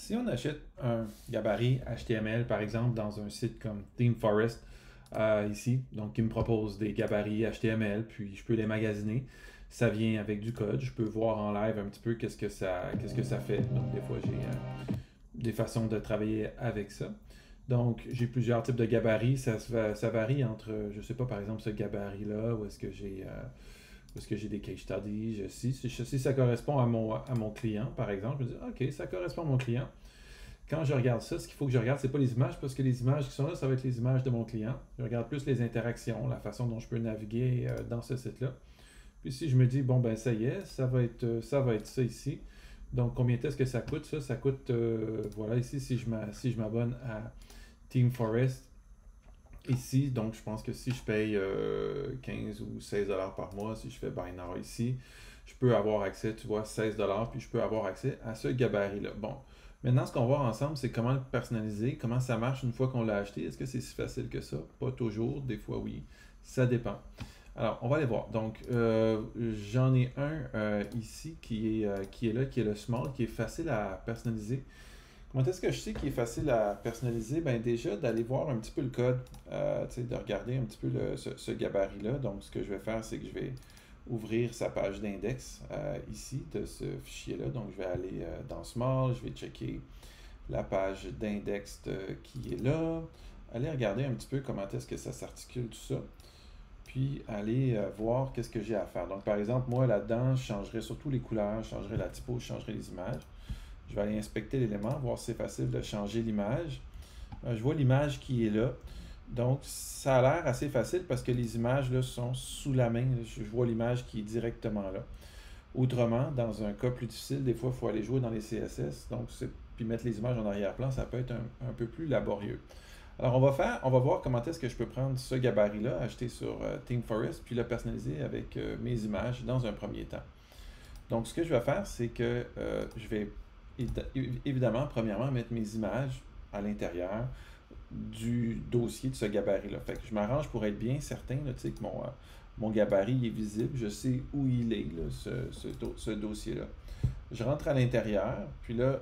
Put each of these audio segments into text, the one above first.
Si on achète un gabarit HTML, par exemple, dans un site comme ThemeForest, ici, donc qui me propose des gabarits HTML, puis je peux les magasiner, ça vient avec du code, je peux voir en live un petit peu qu'est-ce que ça fait. Donc des fois, j'ai des façons de travailler avec ça. Donc, j'ai plusieurs types de gabarits. Ça varie entre, je sais pas, par exemple, ce gabarit-là, où est-ce que j'ai des case studies. Si ça correspond à mon client, par exemple, je me dis, OK, ça correspond à mon client. Quand je regarde ça, ce qu'il faut que je regarde, c'est pas les images, parce que les images qui sont là, ça va être les images de mon client. Je regarde plus les interactions, la façon dont je peux naviguer dans ce site-là. Puis si je me dis, bon, ben ça y est, ça va être ça ici. Donc, combien est-ce que ça coûte? Ça coûte, voilà, ici, si je m'abonne à Team Forest, ici, donc je pense que si je paye 15 ou 16 dollars par mois, si je fais Buy Now ici, je peux avoir accès, tu vois, 16 dollars, puis je peux avoir accès à ce gabarit-là. Bon, maintenant, ce qu'on va voir ensemble, c'est comment le personnaliser, comment ça marche une fois qu'on l'a acheté. Est-ce que c'est si facile que ça? Pas toujours, des fois oui, ça dépend. Alors, on va aller voir. Donc, j'en ai un ici qui est là, qui est le small, qui est facile à personnaliser. Comment est-ce que je sais qu'il est facile à personnaliser? Ben déjà, d'aller voir un petit peu le code, de regarder un petit peu ce gabarit-là. Donc, ce que je vais faire, c'est que je vais ouvrir sa page d'index ici, de ce fichier-là. Donc, je vais aller dans Small, je vais checker la page d'index qui est là. Aller regarder un petit peu comment est-ce que ça s'articule tout ça. Puis, aller voir qu'est-ce que j'ai à faire. Donc, par exemple, moi, là-dedans, je changerai surtout les couleurs, je changerai la typo, je changerai les images. Je vais aller inspecter l'élément, voir si c'est facile de changer l'image. Je vois l'image qui est là. Donc, ça a l'air assez facile parce que les images là, sont sous la main. Je vois l'image qui est directement là. Autrement, dans un cas plus difficile, des fois, il faut aller jouer dans les CSS. Donc, puis mettre les images en arrière-plan, ça peut être un peu plus laborieux. Alors, on va voir comment est-ce que je peux prendre ce gabarit-là, acheter sur ThemeForest, puis le personnaliser avec mes images dans un premier temps. Donc, ce que je vais faire, c'est que je vais évidemment, premièrement, mettre mes images à l'intérieur du dossier de ce gabarit-là. Fait que je m'arrange pour être bien certain là, que mon gabarit est visible. Je sais où il est, là, ce dossier-là. Je rentre à l'intérieur, puis là,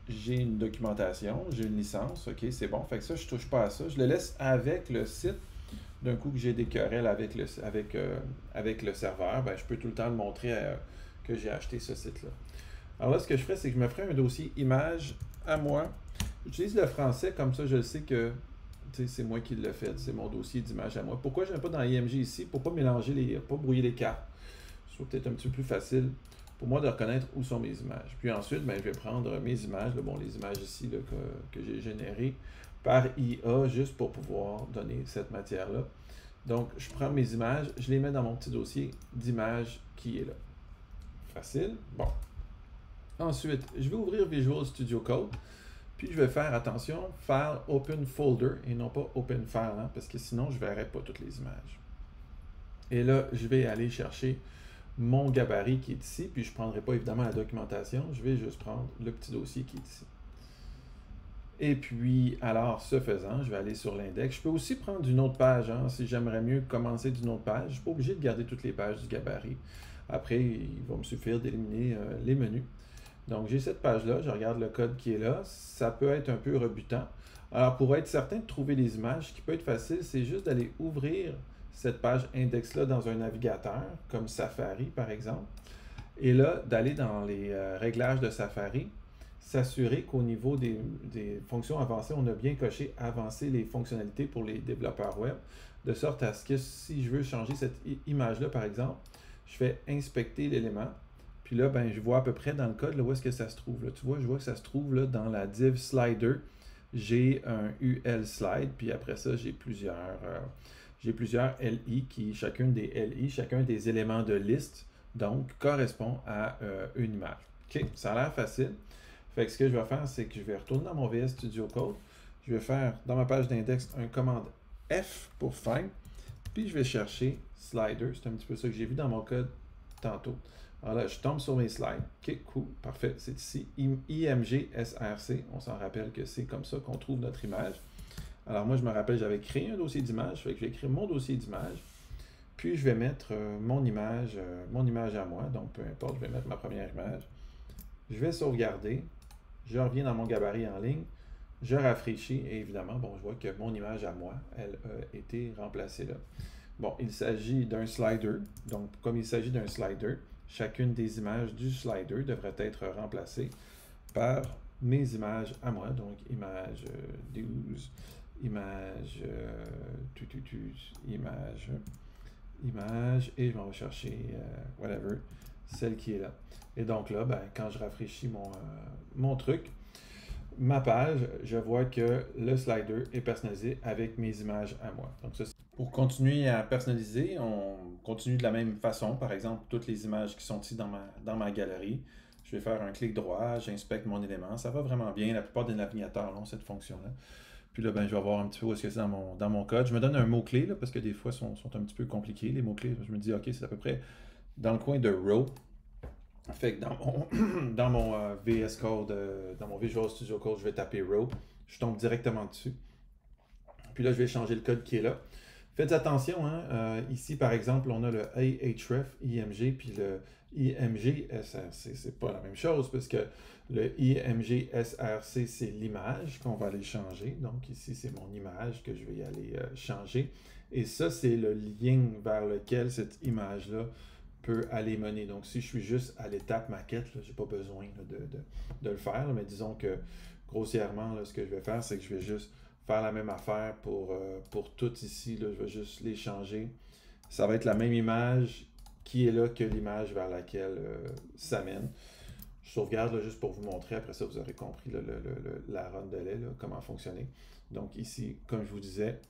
j'ai une documentation, j'ai une licence, ok, c'est bon. Fait que ça, je ne touche pas à ça. Je le laisse avec le site. D'un coup que j'ai des querelles avec le serveur, ben, je peux tout le temps le montrer que j'ai acheté ce site-là. Alors là, ce que je ferais, c'est que je me ferais un dossier image à moi. J'utilise le français, comme ça je sais que c'est moi qui l'ai fait, c'est mon dossier d'image à moi. Pourquoi je n'ai pas dans IMG ici? Pour ne pas mélanger pas brouiller les cartes. C'est peut-être un petit peu plus facile pour moi de reconnaître où sont mes images. Puis ensuite, ben, je vais prendre mes images, là, bon, les images ici là, que j'ai générées par IA, juste pour pouvoir donner cette matière-là. Donc, je prends mes images, je les mets dans mon petit dossier d'images qui est là. Facile. Bon. Ensuite, je vais ouvrir Visual Studio Code, puis je vais faire, attention, File Open Folder et non pas Open File, hein, parce que sinon, je ne verrai pas toutes les images. Et là, je vais aller chercher mon gabarit qui est ici, puis je ne prendrai pas évidemment la documentation, je vais juste prendre le petit dossier qui est ici. Et puis, alors, ce faisant, je vais aller sur l'index. Je peux aussi prendre d'une autre page, hein, si j'aimerais mieux commencer d'une autre page. Je ne suis pas obligé de garder toutes les pages du gabarit. Après, il va me suffire d'éliminer les menus. Donc, j'ai cette page-là, je regarde le code qui est là. Ça peut être un peu rebutant. Alors, pour être certain de trouver les images, ce qui peut être facile, c'est juste d'aller ouvrir cette page index-là dans un navigateur, comme Safari, par exemple. Et là, d'aller dans les réglages de Safari, s'assurer qu'au niveau des fonctions avancées, on a bien coché avancer les fonctionnalités pour les développeurs web, de sorte à ce que si je veux changer cette image-là, par exemple, je fais inspecter l'élément. Puis là, ben, je vois à peu près dans le code là, où est-ce que ça se trouve. Là. Tu vois, je vois que ça se trouve là, dans la div slider. J'ai un UL slide, puis après ça, j'ai plusieurs LI qui, chacune des LI, chacun des éléments de liste, donc, correspond à une image. OK, ça a l'air facile. Fait que ce que je vais faire, c'est que je vais retourner dans mon VS Studio Code. Je vais faire, dans ma page d'index, un commande F pour find. Puis je vais chercher slider. C'est un petit peu ça que j'ai vu dans mon code tantôt. Alors là, je tombe sur mes slides. OK, cool, parfait. C'est ici, IMG SRC. On s'en rappelle que c'est comme ça qu'on trouve notre image. Alors moi, je me rappelle, j'avais créé un dossier d'image. Fait que je vais écrire mon dossier d'image. Puis je vais mettre mon image à moi. Donc peu importe, je vais mettre ma première image. Je vais sauvegarder. je reviens dans mon gabarit en ligne, je rafraîchis et évidemment, bon, je vois que mon image à moi, elle a été remplacée là. Bon, il s'agit d'un slider. Donc, comme il s'agit d'un slider, chacune des images du slider devrait être remplacée par mes images à moi. Donc, image 12, image, image, et je vais en chercher, whatever, celle qui est là. Et donc là, ben, quand je rafraîchis mon truc, ma page, je vois que le slider est personnalisé avec mes images à moi. Donc ça, pour continuer à personnaliser, on continue de la même façon. Par exemple, toutes les images qui sont ici dans ma galerie, je vais faire un clic droit, j'inspecte mon élément. Ça va vraiment bien. La plupart des navigateurs ont cette fonction-là. Puis là, ben, je vais voir un petit peu où est-ce que c'est dans mon code. Je me donne un mot-clé, là, parce que des fois, sont un petit peu compliqués, les mots-clés. Je me dis, OK, c'est à peu près dans le coin de row. Fait que dans mon VS Code, dans mon Visual Studio Code, je vais taper row. Je tombe directement dessus. Puis là, je vais changer le code qui est là. Faites attention, hein, ici, par exemple, on a le Ahref IMG, puis le IMG SRC. C'est pas la même chose, parce que le IMG SRC, c'est l'image qu'on va aller changer. Donc ici, c'est mon image que je vais y aller changer. Et ça, c'est le lien vers lequel cette image-là peut aller mener. Donc, si je suis juste à l'étape maquette, je n'ai pas besoin là, de le faire. Là, mais disons que, grossièrement, là, ce que je vais faire, c'est que je vais juste faire la même affaire pour tout ici. Là, je vais juste les changer. Ça va être la même image qui est là que l'image vers laquelle ça mène. Je sauvegarde là, juste pour vous montrer. Après ça, vous aurez compris là, la rondelet, là, comment fonctionner. Donc ici, comme je vous disais,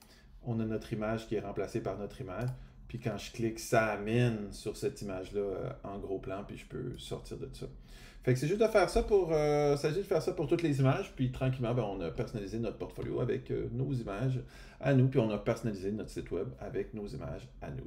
on a notre image qui est remplacée par notre image. Puis quand je clique, ça amène sur cette image-là en gros plan, puis je peux sortir de ça. Fait que c'est juste de faire ça s'agit de faire ça pour toutes les images, puis tranquillement, ben, on a personnalisé notre portfolio avec nos images à nous, puis on a personnalisé notre site web avec nos images à nous.